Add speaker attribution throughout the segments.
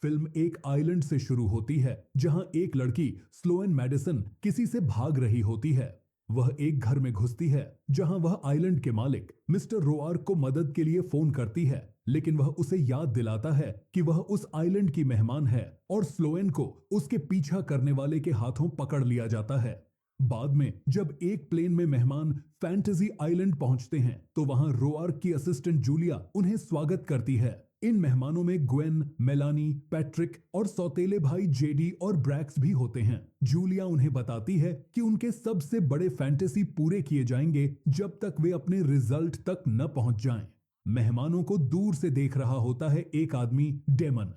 Speaker 1: Film एक island से शुरू होती है जहां एक लड़की स्लोएन मैडिसन किसी से भाग रही होती है। वह एक घर में घुसती है जहां वह आइलैंड के मालिक मिस्टर रोआर्क को मदद के लिए फोन करती है, लेकिन वह उसे याद दिलाता है कि वह उस आइलैंड की मेहमान है और स्लोएन को उसके पीछा करने वाले के हाथों पकड़ लिया जाता है। बाद में जब एक प्लेन में मेहमान फैंटेसी आइलैंड पहुंचते हैं तो वहां रोआर्क की असिस्टेंट जूलिया उन्हें स्वागत करती है। इन मेहमानों में ग्वेन, मेलानी, पैट्रिक और सौतेले भाई जेडी और ब्रैक्स भी होते हैं। जूलिया उन्हें बताती है कि उनके सबसे बड़े फैंटेसी पूरे किए जाएंगे जब तक वे अपने रिजल्ट तक न पहुंच जाएं। मेहमानों को दूर से देख रहा होता है एक आदमी, डेमन।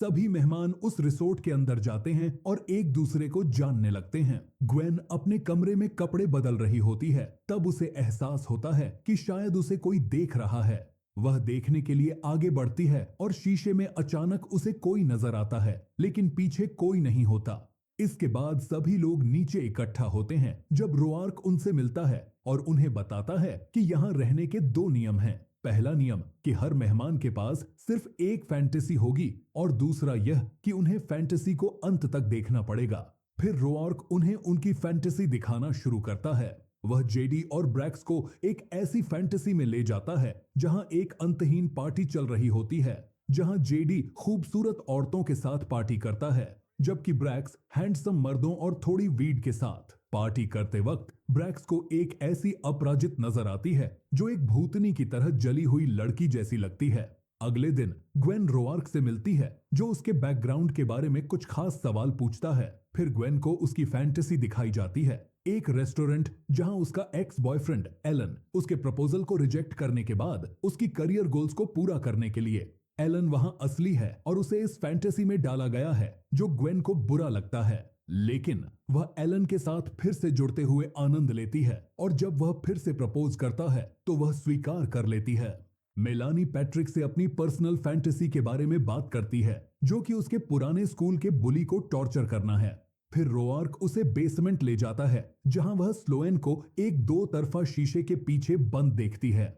Speaker 1: सभी मेहमान उस रिसोर्ट के अंदर जाते हैं और एक दूसरे को जानने लगते हैं। ग्वेन अपने कमरे में कपड़े बदल रही होती है, तब उसे एहसास होता है कि शायद उसे कोई देख रहा है। वह देखने के लिए आगे बढ़ती है और शीशे में अचानक उसे कोई नजर आता है, लेकिन पीछे कोई नहीं होता। इसके बाद सभी लोग नीचे इकट्ठा होते हैं जब रोआर्क उनसे मिलता है और उन्हें बताता है कि यहाँ रहने के दो नियम हैं। पहला नियम कि हर मेहमान के पास सिर्फ एक फैंटेसी होगी और दूसरा यह कि उन्हें फैंटेसी को अंत तक देखना पड़ेगा। फिर रोआर्क उन्हें उनकी फैंटेसी दिखाना शुरू करता है। वह जेडी और ब्रैक्स को एक ऐसी फैंटेसी में ले जाता है जहां एक अंतहीन पार्टी चल रही होती है, जहां जेडी खूबसूरत औरतों के साथ पार्टी करता है, जबकि ब्रैक्स हैंडसम मर्दों और थोड़ी वीड के साथ। पार्टी करते वक्त ब्रैक्स को एक ऐसी अपराजित नजर आती है जो एक भूतनी की तरह जली हुई लड़की जैसी लगती है। अगले दिन ग्वेन रोआर्क से मिलती है जो उसके बैकग्राउंड के बारे में कुछ खास सवाल पूछता है। फिर ग्वेन को उसकी फैंटेसी दिखाई जाती है, एक रेस्टोरेंट जहां उसका एक्स बॉयफ्रेंड एलन उसके प्रपोजल को रिजेक्ट करने के बाद उसकी करियर गोल्स को पूरा करने के लिए। एलन वहां असली है और उसे इस फैंटेसी में डाला गया है जो ग्वेन को बुरा लगता है, लेकिन वह एलन के साथ फिर से जुड़ते हुए आनंद लेती है और जब वह फिर से प्रपोज करता है तो वह स्वीकार कर लेती है। मेलानी पैट्रिक से अपनी पर्सनल फैंटेसी के बारे में बात करती है जो कि उसके पुराने स्कूल के बुली को टॉर्चर करना है। फिर रोआर्क उसे बेसमेंट ले जाता है जहां वह स्लोएन को एक दो तरफा शीशे के पीछे बंद देखती है।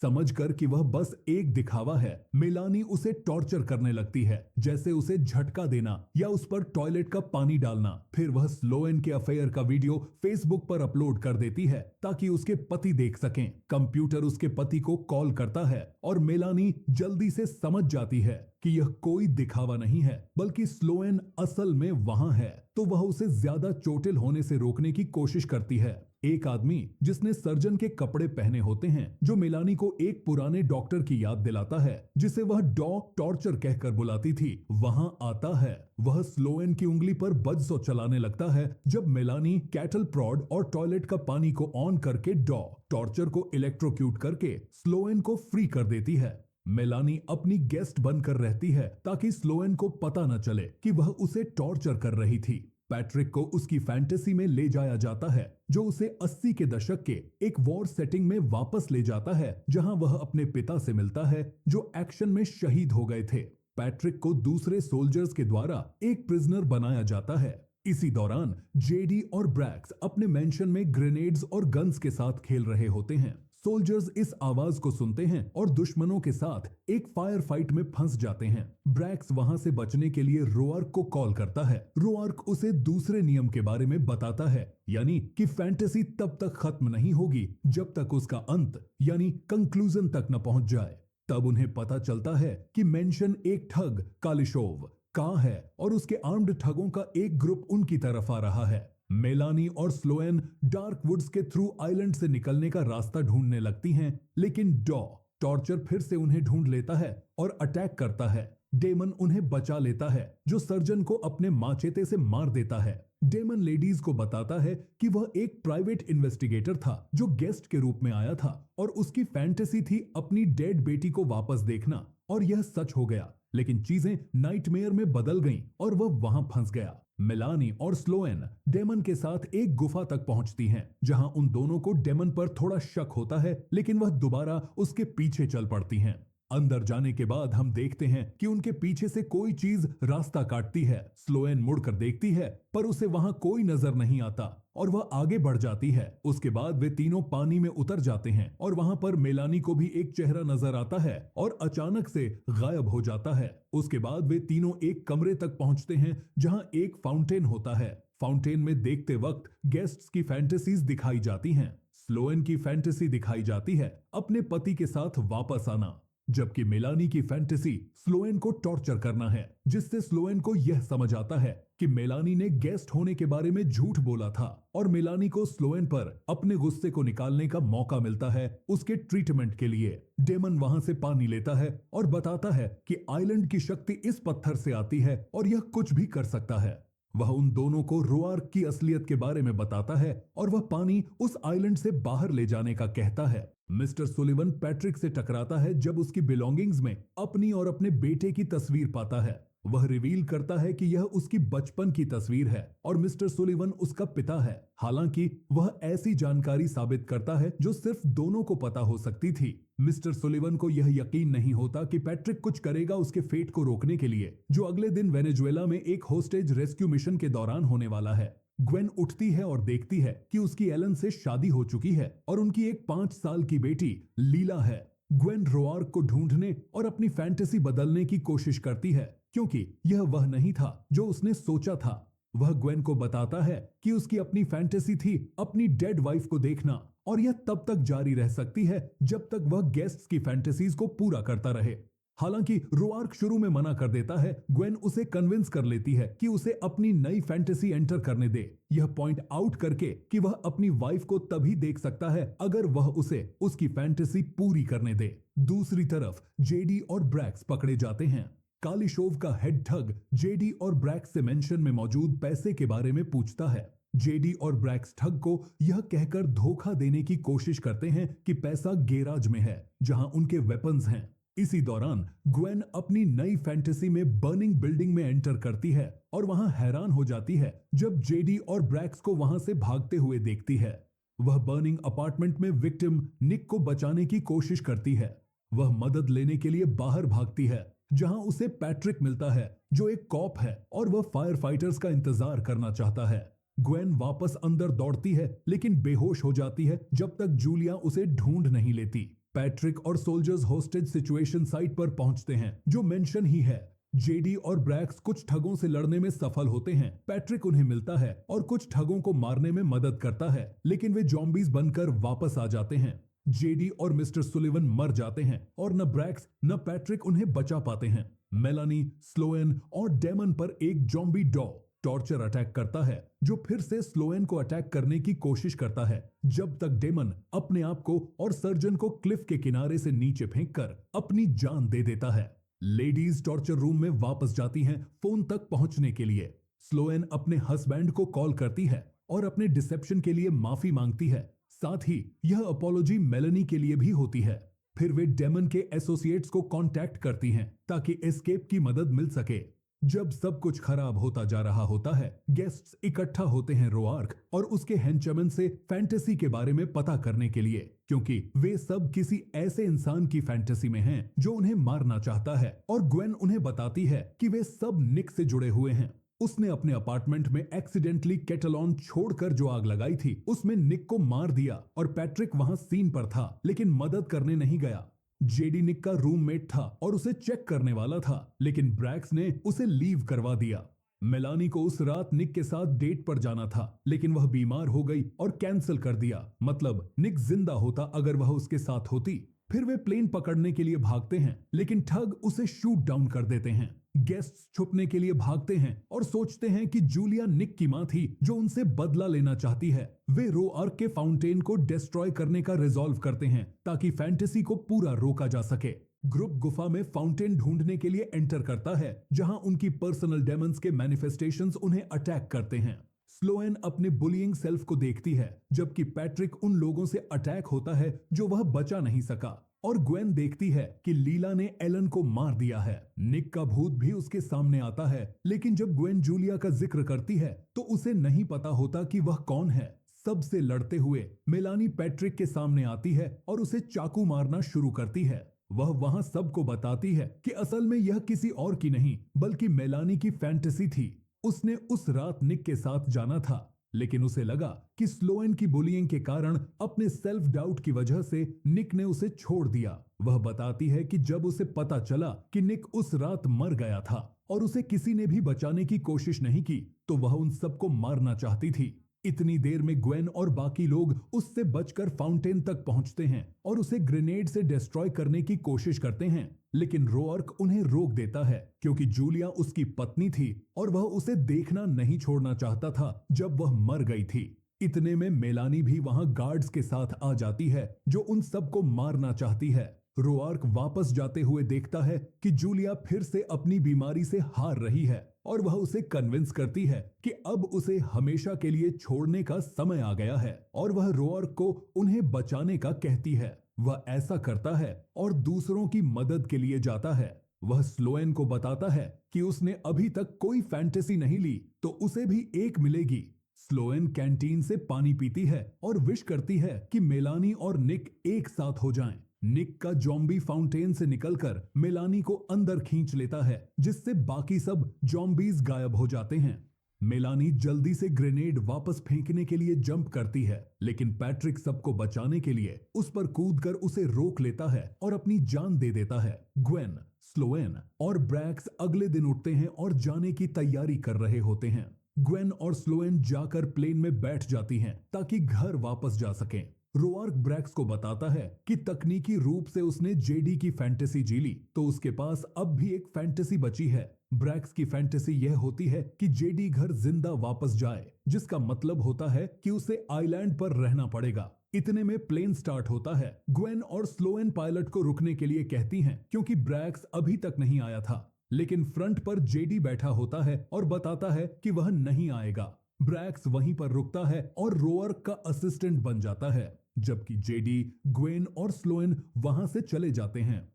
Speaker 1: समझकर कि वह बस एक दिखावा है, मेलानी उसे टॉर्चर करने लगती है, जैसे उसे झटका देना या उस पर टॉयलेट का पानी डालना। फिर वह स्लोएन के अफेयर का वीडियो फेसबुक पर अपलोड कर देती है ताकि उसके पति देख सकें। कंप्यूटर उसके पति को कॉल करता है और मेलानी जल्दी से समझ जाती है कि यह कोई दिखावा नहीं है बल्कि स्लोएन असल में वहां है, तो वह उसे ज्यादा चोटिल होने से रोकने की कोशिश करती है। एक आदमी जिसने सर्जन के कपड़े पहने होते हैं जो मेलानी को एक पुराने डॉक्टर की याद दिलाता है जिसे वह डॉ टॉर्चर कहकर बुलाती थी, वहां आता है। वह स्लोएन की उंगली पर बजसो चलाने लगता है जब मेलानी कैटल प्रॉड और टॉयलेट का पानी को ऑन करके डॉ टॉर्चर को इलेक्ट्रोक्यूट करके स्लोएन को फ्री कर देती है। मेलानी अपनी गेस्ट बनकर रहती है ताकि स्लोएन को पता न चले कि वह उसे टॉर्चर कर रही थी। पैट्रिक को उसकी फैंटेसी में ले जाया जाता है जो उसे 80 के दशक के एक वॉर सेटिंग में वापस ले जाता है जहां वह अपने पिता से मिलता है जो एक्शन में शहीद हो गए थे। पैट्रिक को दूसरे सोल्जर्स के द्वारा एक प्रिजनर बनाया जाता है। इसी दौरान जेडी और ब्रैक्स अपने मेंशन में ग्रेनेड्स और गन्स के साथ खेल रहे होते हैं। सोल्जर्स इस आवाज को सुनते हैं और दुश्मनों के साथ एक फायर फाइट में फंस जाते हैं। ब्रैक्स वहां से बचने के लिए रोआर्क को कॉल करता है। रोआर्क उसे दूसरे नियम के बारे में बताता है, यानी कि फैंटेसी तब तक खत्म नहीं होगी जब तक उसका अंत यानी कंक्लूजन तक न पहुंच जाए। तब उन्हें पता चलता है कि मेंशन एक ठग कालिशोव का है और उसके आर्म्ड ठगों का एक ग्रुप उनकी तरफ आ रहा है। मेलानी और स्लोएन डार्क वुड्स के थ्रू आइलैंड से निकलने का रास्ता ढूंढने लगती हैं, लेकिन डॉ टॉर्चर फिर से उन्हें ढूंढ लेता है और अटैक करता है। डेमन उन्हें बचा लेता है जो सर्जन को अपने माचेते से मार देता है। डेमन लेडीज को बताता है कि वह एक प्राइवेट इन्वेस्टिगेटर था जो गेस्ट के रूप में आया था और उसकी फैंटेसी थी अपनी डेड बेटी को वापस देखना, और यह सच हो गया। लेकिन चीजें नाइटमेयर में बदल गईं और वह वहां फंस गया। मेलानी और स्लोएन डेमन के साथ एक गुफा तक पहुंचती हैं, जहां उन दोनों को डेमन पर थोड़ा शक होता है, लेकिन वह दोबारा उसके पीछे चल पड़ती हैं। अंदर जाने के बाद हम देखते हैं कि उनके पीछे से कोई चीज रास्ता काटती है। स्लोएन मुड़कर देखती है पर उसे वहां कोई नजर नहीं आता और वह आगे बढ़ जाती है। उसके बाद वे तीनों पानी में उतर जाते हैं और वहां पर मेलानी को भी एक चेहरा नजर आता है और अचानक से गायब हो जाता है। उसके बाद वे तीनों एक कमरे तक पहुंचते हैं जहां एक फाउंटेन होता है। फाउंटेन में देखते वक्त गेस्ट्स की फैंटेसीज दिखाई जाती हैं। स्लोएन की फैंटेसी दिखाई जाती है अपने पति के साथ वापस आना, जबकि मेलानी की फैंटेसी स्लोएन को टॉर्चर करना है, जिससे स्लोएन को यह समझ आता है कि मेलानी ने गेस्ट होने के बारे में झूठ बोला था और मेलानी को स्लोएन पर अपने गुस्से को निकालने का मौका मिलता है उसके ट्रीटमेंट के लिए। डेमन वहां से पानी लेता है और बताता है कि आइलैंड की शक्ति इस पत्थर से आती है और यह कुछ भी कर सकता है। वह उन दोनों को रोआर्क की असलियत के बारे में बताता है और वह पानी उस आइलैंड से बाहर ले जाने का कहता है। मिस्टर सुलिवन पैट्रिक से टकराता है जब उसकी बिलोंगिंग्स में अपनी और अपने बेटे की तस्वीर पाता है। वह रिवील करता है कि यह उसकी बचपन की तस्वीर है और मिस्टर सुलिवन उसका पिता है। हालांकि वह ऐसी जानकारी साबित करता है जो सिर्फ दोनों को पता हो सकती थी। मिस्टर सुलिवन को यह यकीन नहीं होता कि पैट्रिक कुछ करेगा उसके फेट को रोकने के लिए, जो अगले दिन वेनेजुएला में एक होस्टेज रेस्क्यू मिशन के दौरान होने वाला है। ग्वेन उठती है और देखती है कि उसकी एलन से शादी हो चुकी है और उनकी एक 5 साल की बेटी लीला है। ग्वेन रोआर्क को ढूंढने और अपनी फैंटेसी बदलने की कोशिश करती है क्योंकि यह वह नहीं था जो उसने सोचा था। वह ग्वेन को बताता है कि उसकी अपनी फैंटेसी थी अपनी डेड वाइफ को देखना और यह तब तक जारी रह सकती है जब तक वह गेस्ट्स की फैंटेसीज को पूरा करता रहे। हालांकि रोआर्क शुरू में मना कर देता है, ग्वेन उसे कन्विंस कर लेती है कि उसे अपनी नई फैंटेसी एंटर करने दे, यह पॉइंट आउट करके कि वह अपनी वाइफ को तभी देख सकता है अगर वह उसे उसकी फैंटेसी पूरी करने दे। दूसरी तरफ जेडी और ब्रैक्स पकड़े जाते हैं। कालिशोव का हेड ठग जेडी और ब्रैक्स से मेंशन में मौजूद पैसे के बारे में पूछता है। जेडी और ब्रैक्स ठग को यह कहकर धोखा देने की कोशिश करते हैं कि पैसा गैराज में है जहां उनके वेपन्स हैं। इसी दौरान ग्वेन अपनी नई फैंटेसी में बर्निंग बिल्डिंग में एंटर करती है और वहां हैरान हो जाती है जब जेडी और ब्रैक्स को वहां से भागते हुए देखती है। वह बर्निंग अपार्टमेंट में विक्टिम निक को बचाने की कोशिश करती है। वह मदद लेने के लिए बाहर भागती है जहां उसे पैट्रिक मिलता है जो एक कॉप है और वह फायर फाइटर्स का इंतजार करना चाहता है। ग्वेन वापस अंदर दौड़ती है लेकिन बेहोश हो जाती है जब तक जूलिया उसे ढूंढ नहीं लेती। पैट्रिक और सोल्जर्स होस्टेज सिचुएशन साइट पर पहुंचते हैं जो मेंशन ही है। जेडी और ब्रैक्स कुछ ठगों से लड़ने में सफल होते हैं। पैट्रिक उन्हें मिलता है और कुछ ठगों को मारने में मदद करता है, लेकिन वे जॉम्बीज बनकर वापस आ जाते हैं। जेडी और मिस्टर सुलिवन मर जाते हैं और न ब्रैक्स न पैट्रिक उन्हें बचा पाते हैं। मेलानी, स्लोएन और डेमन पर एक जॉम्बी डॉ टॉर्चर अटैक करता है जो फिर से स्लोएन को अटैक करने की कोशिश करता है, जब तक डेमन अपने आप को और सर्जन को क्लिफ के किनारे से नीचे फेंककर अपनी जान दे देता है। लेडीज टॉर्चर रूम में वापस जाती हैं फोन तक पहुंचने के लिए। स्लोएन अपने हस्बैंड को कॉल करती है और अपने डिसेप्शन के लिए माफी मांगती है। साथ ही यह अपॉलॉजी मेलेनी के लिए भी होती है। फिर वे डेमन के एसोसिएट्स को कांटेक्ट करती हैं ताकि एस्केप की मदद मिल सके। जब सब कुछ खराब होता जा रहा होता है, गेस्ट्स इकट्ठा होते हैं रोआर्क और उसके हेंचमैन से फैंटेसी के बारे में पता करने के लिए, क्योंकि वे सब किसी ऐसे इंसान की फैंटेसी में हैं जो उन्हें मारना चाहता है। और ग्वेन उन्हें बताती है कि वे सब निक से जुड़े हुए हैं। उसने अपने अपार्टमेंट में एक्सीडेंटली केटलॉन छोड़कर जो आग लगाई थी उसमें निक को मार दिया और पैट्रिक वहां सीन पर था लेकिन मदद करने नहीं गया। जेडी निक का रूममेट था और उसे चेक करने वाला था, लेकिन ब्रैक्स ने उसे लीव करवा दिया। मेलानी को उस रात निक के साथ डेट पर जाना था, लेकिन वह बीमार हो गई और कैंसिल कर दिया। मतलब निक जिंदा होता अगर वह उसके साथ होती। फिर वे प्लेन पकड़ने के लिए भागते हैं, लेकिन ठग उसे शूट डाउन कर देते हैं। गेस्ट्स छुपने के लिए भागते हैं और सोचते हैं कि जूलिया निक की मां थी जो उनसे बदला लेना चाहती है। वे रोआर्क के फाउंटेन को डिस्ट्रॉय करने का रिजॉल्व करते हैं ताकि फैंटेसी को पूरा रोका जा सके। ग्रुप गुफा में फाउंटेन ढूंढने के लिए एंटर करता है जहां उनकी पर्सनल डेमन्स के मैनिफेस्टेशंस उन्हें अटैक करते हैं। स्लोएन अपने बुलिंग सेल्फ को देखती है, जबकि पैट्रिक उन लोगों से अटैक होता है जो वह बचा नहीं सका। और ग्वेन देखती है कि लीला ने एलन को मार दिया है। निक का भूत भी उसके सामने आता है, लेकिन जब ग्वेन जूलिया का जिक्र करती है तो उसे नहीं पता होता कि वह कौन है। सबसे लड़ते हुए मेलानी पैट्रिक के सामने आती है और उसे चाकू मारना शुरू करती है। वह वहां सबको बताती है कि असल में यह किसी और की नहीं बल्कि मेलानी की फैंटेसी थी। उसने उस रात निक के साथ जाना था, लेकिन उसे लगा कि स्लोएन की बुलिंग के कारण अपने सेल्फ डाउट की वजह से निक ने उसे छोड़ दिया। वह बताती है कि जब उसे पता चला कि निक उस रात मर गया था और उसे किसी ने भी बचाने की कोशिश नहीं की, तो वह उन सबको मारना चाहती थी। इतनी देर में ग्वेन और बाकी लोग उससे बचकर फाउंटेन तक पहुंचते हैं और उसे ग्रेनेड से डिस्ट्रॉय करने की कोशिश करते हैं, लेकिन रोअर्क उन्हें रोक देता है क्योंकि जूलिया उसकी पत्नी थी और वह उसे देखना नहीं छोड़ना चाहता था जब वह मर गई थी। इतने में मेलानी भी वहां गार्ड्स के साथ आ जाती है जो उन सबको मारना चाहती है। रोआर्क वापस जाते हुए देखता है कि जूलिया फिर से अपनी बीमारी से हार रही है और वह उसे कन्विंस करती है कि अब उसे हमेशा के लिए छोड़ने का समय आ गया है और वह रोआर्क को उन्हें बचाने का कहती है। वह ऐसा करता है और दूसरों की मदद के लिए जाता है। वह स्लोएन को बताता है कि उसने अभी तक कोई फैंटेसी नहीं ली तो उसे भी एक मिलेगी। स्लोएन कैंटीन से पानी पीती है और विश करती है कि मेलानी और निक एक साथ हो जाएं। निक का जॉम्बी फाउंटेन से निकलकर मेलानी को अंदर खींच लेता है, जिससे बाकी सब जॉम्बीज गायब हो जाते हैं। मेलानी जल्दी से ग्रेनेड वापस फेंकने के लिए जंप करती है, लेकिन पैट्रिक सबको बचाने के लिए उस पर कूदकर उसे रोक लेता है और अपनी जान दे देता है। ग्वेन, स्लोएन और ब्रैक्स अगले दिन उठते हैं और जाने की तैयारी कर रहे होते हैं। ग्वेन और स्लोएन जाकर प्लेन में बैठ जाती हैं ताकि घर वापस जा सकें। रोआर्क ब्रैक्स को बताता है कि तकनीकी रूप से उसने जेडी की फैंटेसी जी ली, तो उसके पास अब भी एक फैंटेसी बची है। ब्रैक्स की फैंटेसी यह होती है कि जेडी घर जिंदा वापस जाए, जिसका मतलब होता है कि उसे आइलैंड पर रहना पड़ेगा। इतने में प्लेन स्टार्ट होता है। ग्वेन और स्लोएन पायलट को रुकने के लिए कहती हैं क्योंकि ब्रैक्स अभी तक नहीं आया था, लेकिन फ्रंट पर जेडी बैठा होता है और बताता है कि वह नहीं आएगा। ब्रैक्स वहीं पर रुकता है और रोअर्क का असिस्टेंट बन जाता है, जबकि जेडी, ग्वेन और स्लोएन वहां से चले जाते हैं।